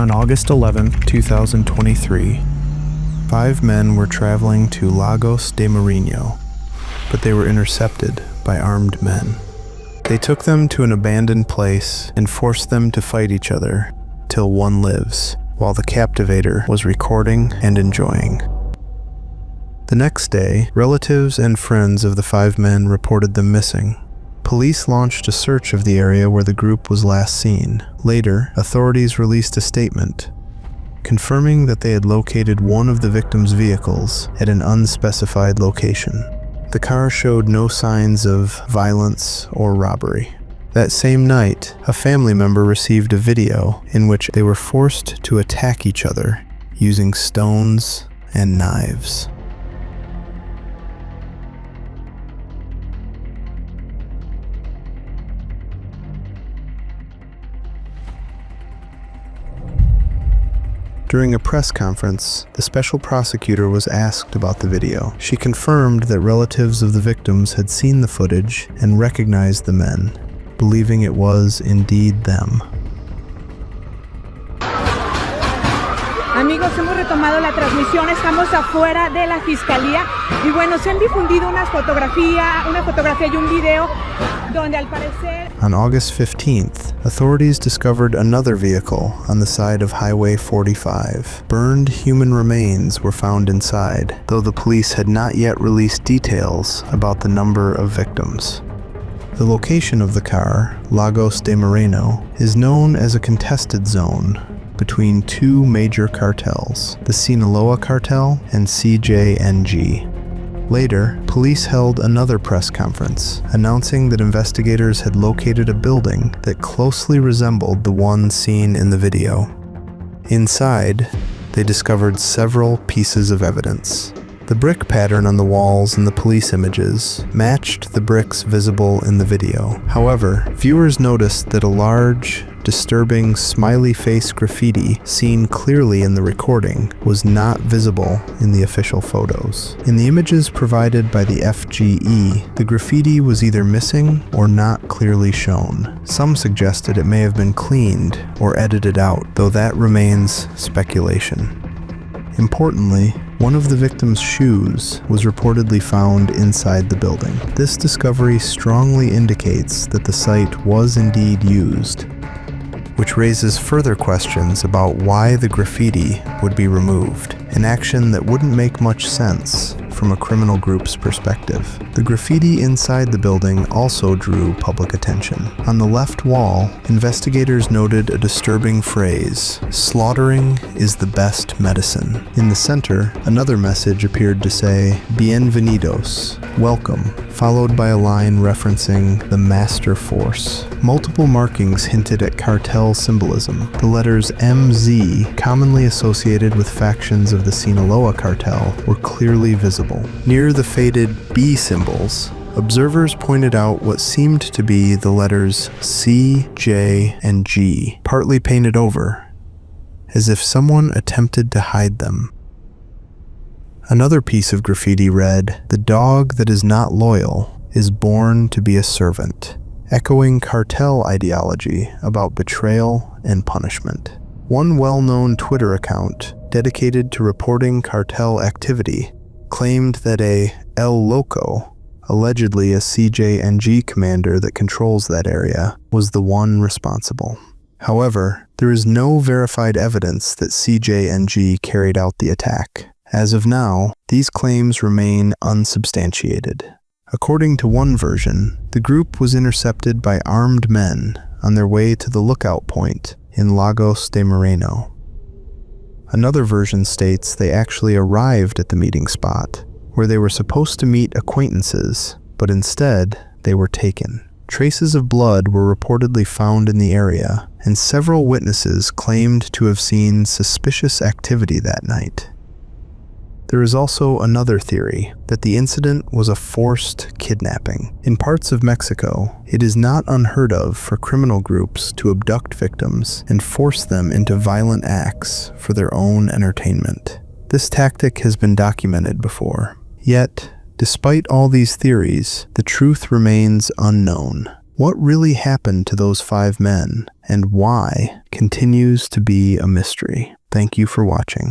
On August 11, 2023, 5 men were traveling to Lagos de Marinho, but they were intercepted by armed men. They took them to an abandoned place and forced them to fight each other till one lives, while the captivator was recording and enjoying. The next day, relatives and friends of the 5 men reported them missing. Police launched a search of the area where the group was last seen. Later, authorities released a statement confirming that they had located one of the victims' vehicles at an unspecified location. The car showed no signs of violence or robbery. That same night, a family member received a video in which they were forced to attack each other using stones and knives. During a press conference, the special prosecutor was asked about the video. She confirmed that relatives of the victims had seen the footage and recognized the men, believing it was indeed them. Amigos, hemos retomado la transmisión, estamos afuera de la fiscalía y bueno, se han difundido una fotografía y un video donde al parecer... On August 15th, authorities discovered another vehicle on the side of Highway 45. Burned human remains were found inside, though the police had not yet released details about the number of victims. The location of the car, Lagos de Marinho, is known as a contested zone between 2 major cartels, the Sinaloa cartel and CJNG. Later, police held another press conference, announcing that investigators had located a building that closely resembled the one seen in the video. Inside, they discovered several pieces of evidence. The brick pattern on the walls in the police images matched the bricks visible in the video. However, viewers noticed that a large, disturbing smiley face graffiti seen clearly in the recording was not visible in the official photos. In the images provided by the FGE, the graffiti was either missing or not clearly shown. Some suggested it may have been cleaned or edited out, though that remains speculation. Importantly, one of the victims' shoes was reportedly found inside the building. This discovery strongly indicates that the site was indeed used, which raises further questions about why the graffiti would be removed, an action that wouldn't make much sense from a criminal group's perspective. The graffiti inside the building also drew public attention. On the left wall, investigators noted a disturbing phrase, "Slaughtering is the best medicine." In the center, another message appeared to say, "Bienvenidos," welcome, followed by a line referencing the master force. Multiple markings hinted at cartel symbolism. The letters MZ, commonly associated with factions of the Sinaloa cartel, were clearly visible. Near the faded B symbols, observers pointed out what seemed to be the letters C, J, and G, partly painted over, as if someone attempted to hide them. Another piece of graffiti read, "The dog that is not loyal is born to be a servant," echoing cartel ideology about betrayal and punishment. One well-known Twitter account dedicated to reporting cartel activity claimed that a El Loco, allegedly a CJNG commander that controls that area, was the one responsible. However, there is no verified evidence that CJNG carried out the attack. As of now, these claims remain unsubstantiated. According to one version, the group was intercepted by armed men on their way to the lookout point in Lagos de Marinho. Another version states they actually arrived at the meeting spot, where they were supposed to meet acquaintances, but instead they were taken. Traces of blood were reportedly found in the area, and several witnesses claimed to have seen suspicious activity that night. There is also another theory that the incident was a forced kidnapping. In parts of Mexico, it is not unheard of for criminal groups to abduct victims and force them into violent acts for their own entertainment. This tactic has been documented before. Yet, despite all these theories, the truth remains unknown. What really happened to those 5 men and why continues to be a mystery. Thank you for watching.